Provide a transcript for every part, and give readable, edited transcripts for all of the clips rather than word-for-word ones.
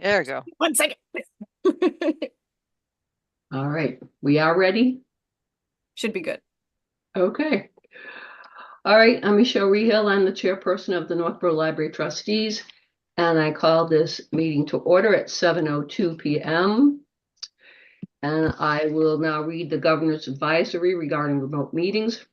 There we go. 1 second. All right, we are ready? Should be good. Okay. All right, I'm Michelle Rehill. I'm the chairperson of the Northborough Library Trustees, and I call this meeting to order at 7:02 p.m. And I will now read the governor's advisory regarding remote meetings.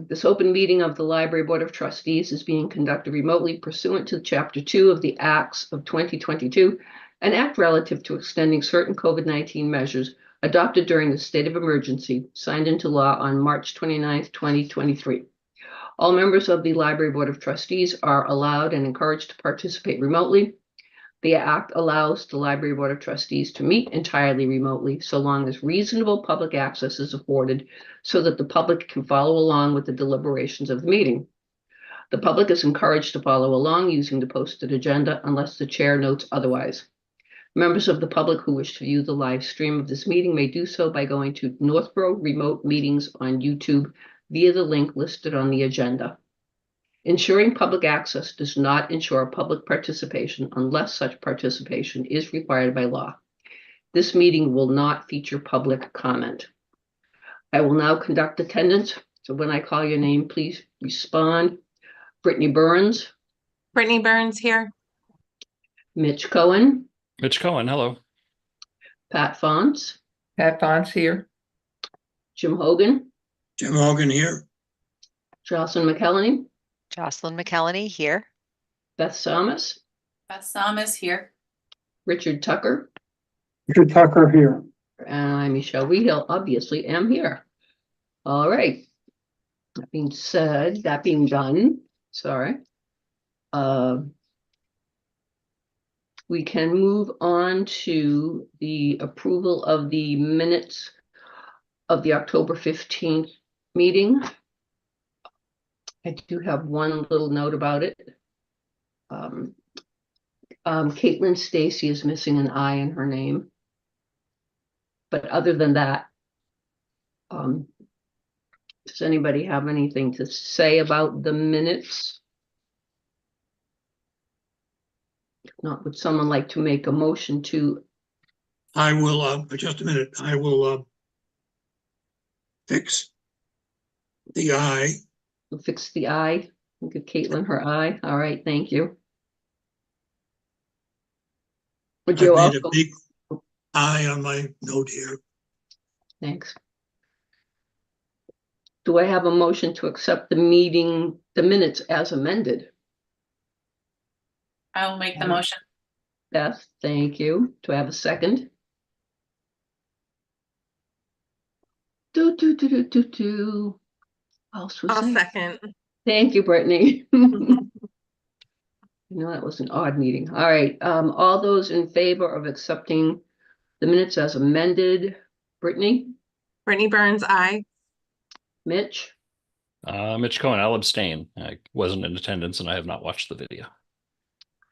This open meeting of the Library Board of Trustees is being conducted remotely pursuant to Chapter 2 of the Acts of 2022, an act relative to extending certain COVID-19 measures adopted during the state of emergency, signed into law on March 29th, 2023. All members of the Library Board of Trustees are allowed and encouraged to participate remotely. The act allows the Library Board of Trustees to meet entirely remotely so long as reasonable public access is afforded so that the public can follow along with the deliberations of the meeting. The public is encouraged to follow along using the posted agenda unless the chair notes otherwise. Members of the public who wish to view the live stream of this meeting may do so by going to Northborough Remote Meetings on YouTube via the link listed on the agenda. Ensuring public access does not ensure public participation unless such participation is required by law. This meeting will not feature public comment. I will now conduct attendance. So when I call your name, please respond. Brittany Burns. Brittany Burns here. Mitch Cohen. Mitch Cohen, hello. Pat Fonts. Pat Fonts here. Jim Hogan. Jim Hogan here. Jocelyn McKelney. Jocelyn McKelney here. Beth Samus. Beth Samus here. Richard Tucker. Richard Tucker here. And I'm Michelle Rehill, obviously am here. All right. That being said, that being done, sorry. We can move on to the approval of the minutes of the October 15th meeting. I do have one little note about it. Caitlin Stacy is missing an I in her name. But other than that, does anybody have anything to say about the minutes? If not, would someone like to make a motion to? I will, just a minute, I will fix the I. Fix the I. Give Caitlin her I. All right, thank you. Would you I made also? a big I on my note here. Thanks. Do I have a motion to accept the minutes as amended? I will make the motion. Beth, thank you. Do I have a second? I'll second. Thank you, Brittany. That was an odd meeting. All right. All those in favor of accepting the minutes as amended? Brittany? Brittany Burns, aye. Mitch? Mitch Cohen, I'll abstain. I wasn't in attendance and I have not watched the video.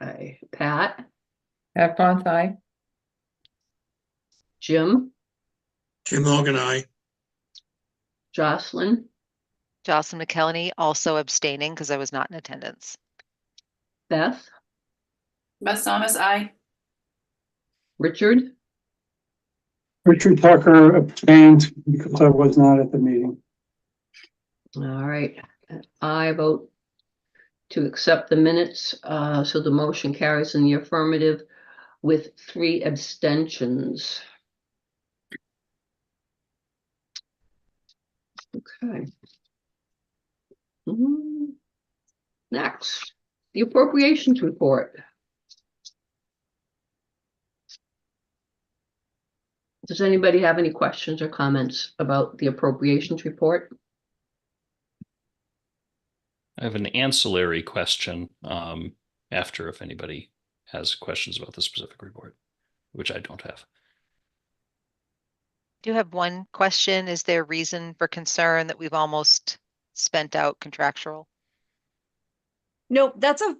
Aye. Pat? Pat Fonts, aye. Jim? Jim Hogan, I. Jocelyn? Jocelyn McKelney, also abstaining because I was not in attendance. Beth? Beth Samus, aye. Richard? Richard Tucker abstained because I was not at the meeting. All right. I vote to accept the minutes. So the motion carries in the affirmative with 3 abstentions. Okay. Next, the appropriations report. Does anybody have any questions or comments about the appropriations report? I have an ancillary question after if anybody has questions about the specific report, which I don't have. I do have one question. Is there reason for concern that we've almost spent out contractual? Nope, that's a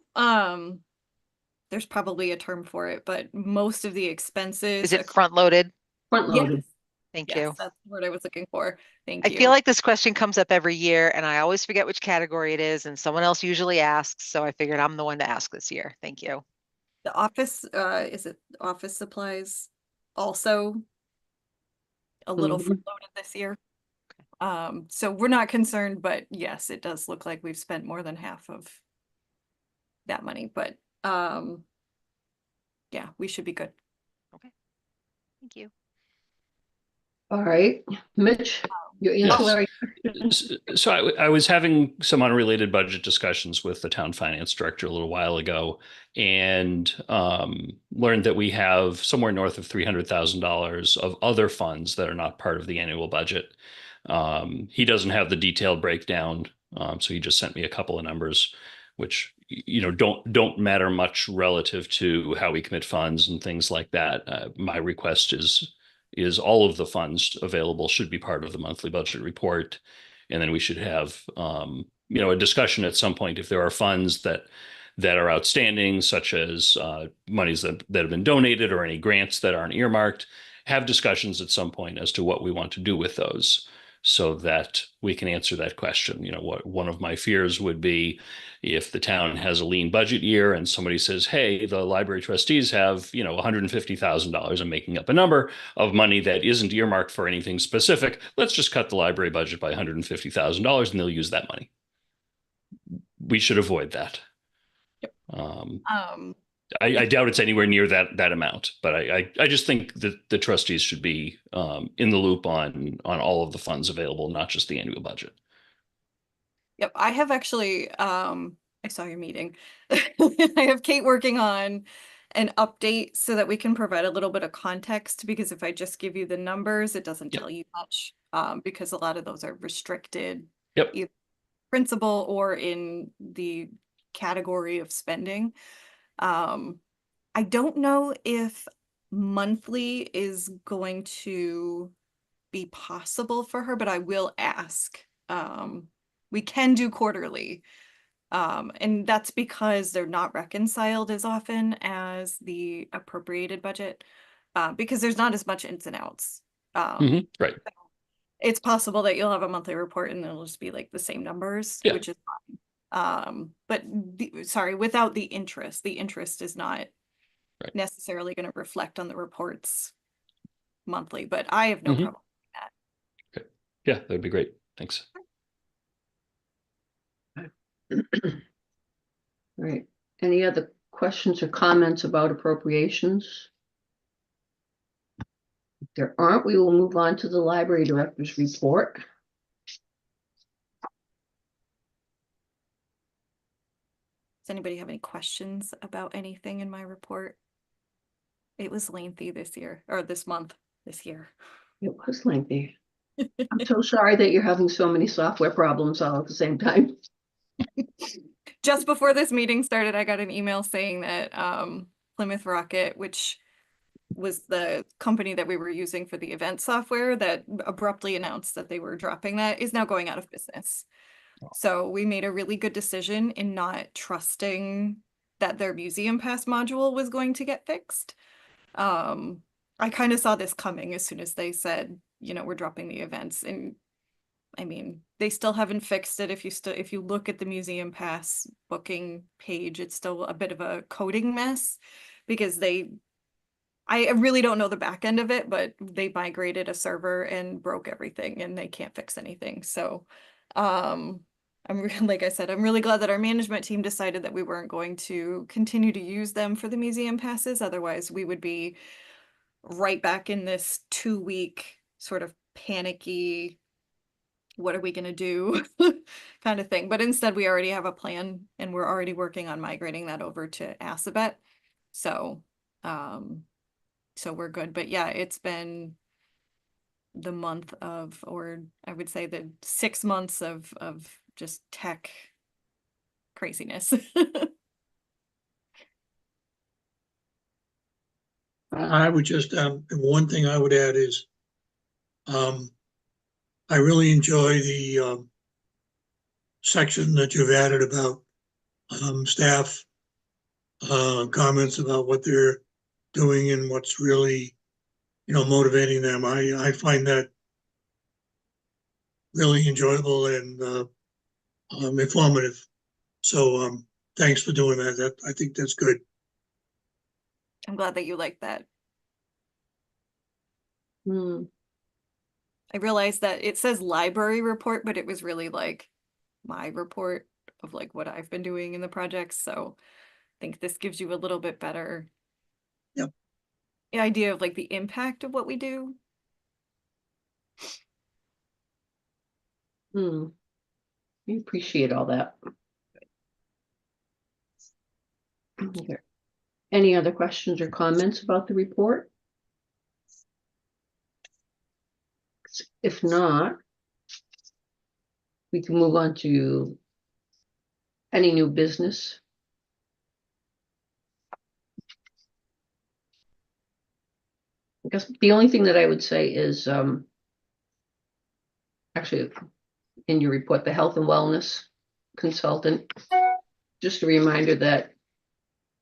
there's probably a term for it, but most of the expenses. Is it front loaded? Front loaded. Thank Yes, you. that's the word I was looking for. Thank I you. feel like this question comes up every year and I always forget which category it is and someone else usually asks. So I figured I'm the one to ask this year. Thank you. The office, is it office supplies also a little Mhm. front loaded this year? So we're not concerned, but yes, it does look like we've spent more than half of that money, but yeah, we should be good. Thank you. All right, Mitch, your Yes. ancillary. So I was having some unrelated budget discussions with the town finance director a little while ago, and learned that we have somewhere north of $300,000 of other funds that are not part of the annual budget. He doesn't have the detailed breakdown, so he just sent me a couple of numbers, which don't matter much relative to how we commit funds and things like that. My request is all of the funds available should be part of the monthly budget report. And then we should have, a discussion at some point if there are funds that are outstanding, such as monies that have been donated or any grants that aren't earmarked, have discussions at some point as to what we want to do with those so that we can answer that question. What one of my fears would be if the town has a lean budget year and somebody says, hey, the library trustees have, $150,000, I'm making up a number, of money that isn't earmarked for anything specific. Let's just cut the library budget by $150,000 and they'll use that money. We should avoid that. Yep. Um, I doubt it's anywhere near that amount, but I just think that the trustees should be in the loop on all of the funds available, not just the annual budget. Yep, I have actually, I saw your meeting. I have Kate working on an update so that we can provide a little bit of context, because if I just give you the numbers, it doesn't Yep. tell you much, because a lot of those are restricted. Yep. Either principal or in the category of spending. I don't know if monthly is going to be possible for her, but I will ask. We can do quarterly. And that's because they're not reconciled as often as the appropriated budget, because there's not as much ins and outs. Right. It's possible that you'll have a monthly report and it'll just be like the same numbers, Yeah. which is fine. But sorry, without the interest is not Right. necessarily going to reflect on the reports monthly, but I have no Mhm. problem with that. Okay. Yeah, that'd be great. Thanks. Right. Any other questions or comments about appropriations? If there aren't, we will move on to the library director's report. Does anybody have any questions about anything in my report? It was lengthy this year, or this year. It was lengthy. I'm so sorry that you're having so many software problems all at the same time. Just before this meeting started, I got an email saying that Plymouth Rocket, which was the company that we were using for the event software that abruptly announced that they were dropping that, is now going out of business. So we made a really good decision in not trusting that their museum pass module was going to get fixed. I kind of saw this coming as soon as they said, we're dropping the events. And I mean, they still haven't fixed it. If you look at the museum pass booking page, it's still a bit of a coding mess because I really don't know the back end of it, but they migrated a server and broke everything and they can't fix anything. So, like I said, I'm really glad that our management team decided that we weren't going to continue to use them for the museum passes. Otherwise, we would be right back in this 2-week sort of panicky, what are we going to do kind of thing. But instead, we already have a plan and we're already working on migrating that over to Assabet. So, so we're good. But yeah, it's been the month of, or I would say the 6 months of just tech craziness. I would just, one thing I would add is, I really enjoy the section that you've added about staff comments about what they're doing and what's really, motivating them. I find that really enjoyable and informative. So thanks for doing that. I think that's good. I'm glad that you like that. Hmm. I realized that it says library report, but it was really like my report of like what I've been doing in the projects. So I think this gives you a little bit better Yep. idea of like the impact of what we do. Hmm. We appreciate all that. Okay. Any other questions or comments about the report? If not, we can move on to any new business. I guess the only thing that I would say is, actually, in your report, the health and wellness consultant, just a reminder that,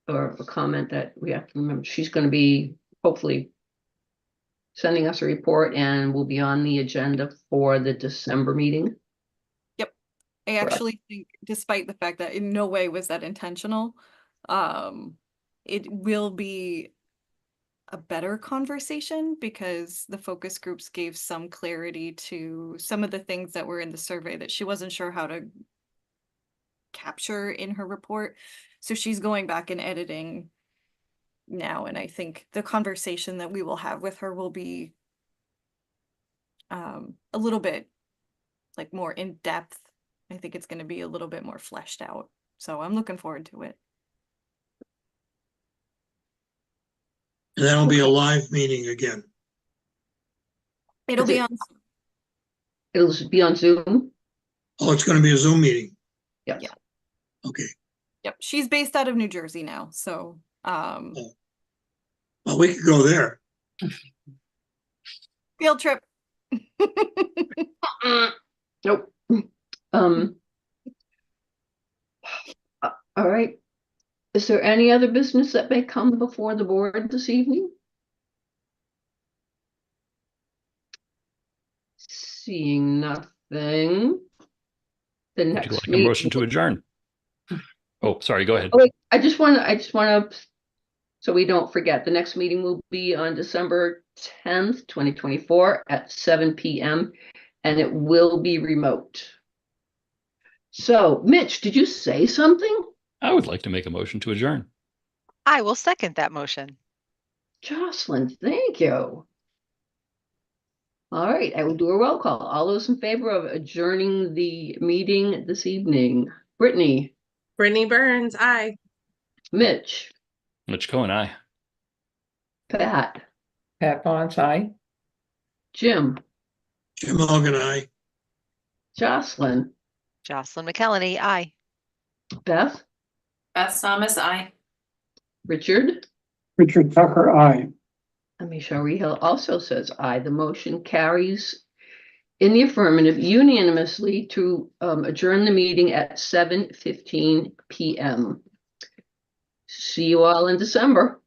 or a comment that we have to remember, she's going to be hopefully sending us a report and will be on the agenda for the December meeting. I Correct. actually think, despite the fact that in no way was that intentional, it will be a better conversation because the focus groups gave some clarity to some of the things that were in the survey that she wasn't sure how to capture in her report. So she's going back and editing now, and I think the conversation that we will have with her will be a little bit like more in depth. I think it's going to be a little bit more fleshed out. So I'm looking forward to it. And that'll be a live meeting again. It'll Is be it- on, It'll be on Zoom. Oh, it's gonna be a Zoom meeting. Yes. Yeah. Okay, yep. She's based out of New Jersey now. So, well, we could go there. field trip. Nope. Um. All right. Is there any other business that may come before the board this evening? Seeing nothing. The Would you next like a meeting. motion to adjourn? Oh, sorry, go ahead. Oh, wait, I just want to, so we don't forget, the next meeting will be on December 10th, 2024 at 7 p.m. and it will be remote. So, Mitch, did you say something? I would like to make a motion to adjourn. I will second that motion. Jocelyn, thank you. All right, I will do a roll call. All those in favor of adjourning the meeting this evening? Brittany, Brittany Burns, aye. Mitch, Mitch Cohen, aye. Pat, Pat Bons, aye. Jim, Jim Hogan, aye. Jocelyn, Jocelyn McKellany, aye. Beth, Beth Thomas, aye. Richard, Richard Tucker, aye. and Michelle Rehill also says aye. The motion carries in the affirmative unanimously to adjourn the meeting at 7:15 p.m. See you all in December.